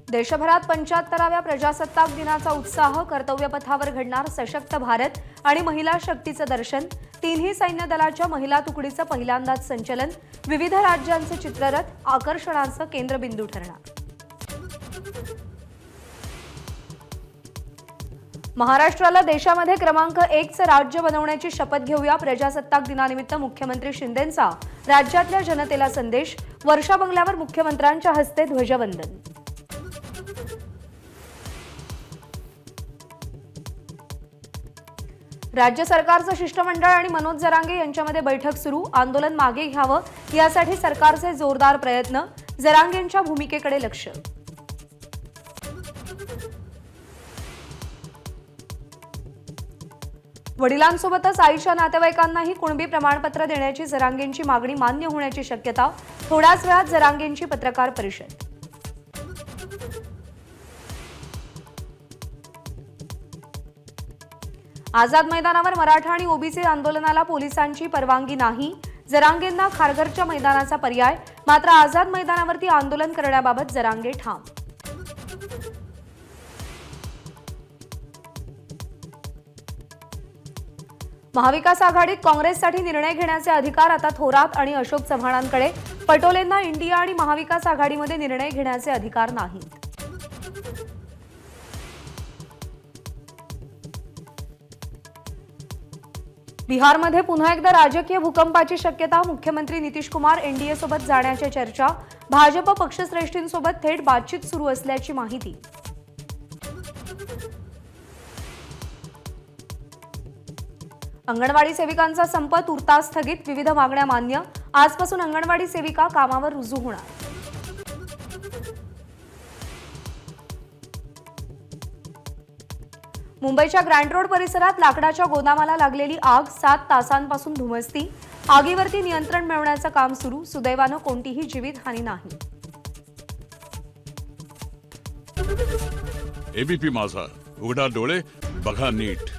देशभरात 75व्या प्रजासत्ताक दिनाचा उत्साह, कर्तव्यपथावर घडणार सशक्त भारत आणि महिला शक्तीचं दर्शन। तीनही सैन्य दलाच्या महिला तुकडीचं पहिल्यांदाच संचलन, विविध राज्यांचे चित्ररथ आकर्षणाचं केंद्रबिंदू ठरणार। महाराष्ट्राला देशामध्ये क्रमांक 1चं राज्य बनवण्याची शपथ घेऊया। प्रजासत्ताक दिनानिमित्त मुख्यमंत्री शिंदेंचा राज्यातल्या जनतेला संदेश, वर्षा बंगल्यावर मुख्यमंत्र्यांच्या हस्ते ध्वजवंदन। राज्य सरकारचं शिष्टमंडळ आणि मनोज जरांगे यांच्यामध्ये बैठक सुरू, आंदोलन मागे घ्यावं यासाठी सरकारचे जोरदार प्रयत्न, जरांगेंच्या भूमिकेकडे लक्ष। वडिलांसोबतच आईच्या नातेवाईकांनाही कुणबी प्रमाणपत्र देण्याची जरांगेंची मागणी मान्य होण्याची शक्यता, थोड्याच वेळात जरांगेंची पत्रकार परिषद। आझाद मैदानावर मराठा आणि ओबीसी आंदोलनाला पोलिसांची परवानगी नाही, जरांगेंना खारघरच्या मैदानाचा पर्याय, मात्र आझाद मैदानावरती आंदोलन करण्याबाबत जरांगे ठाम। महाविकास आघाडीत काँग्रेससाठी निर्णय घेण्याचे अधिकार आता थोरात आणि अशोक चव्हाणांकडे, पटोलेंना इंडिया आणि महाविकास आघाडीमध्ये निर्णय घेण्याचे अधिकार नाहीत। बिहारमध्ये पुन्हा एकदा राजकीय भूकंपाची शक्यता, मुख्यमंत्री नितीश कुमार एनडीए सोबत जाण्याच्या चर्चा, भाजप पक्षश्रेष्ठींसोबत थेट बातचीत सुरू असल्याची माहिती। अंगणवाडी सेविकांचा संप तुर्तास स्थगित, विविध मागण्या मान्य, आजपासून अंगणवाडी सेविका कामावर रुजू होणार। मुंबईच्या ग्रँड रोड परिसरात लाकडाच्या गोदामाला लागलेली आग 7 तासांपासून धुमसती, आगीवरती नियंत्रण मिळवण्याचं काम सुरू, सुदैवानं कोणतीही जीवितहानी नाही। एबीपी माझा, उघडा डोळे बघा नीट।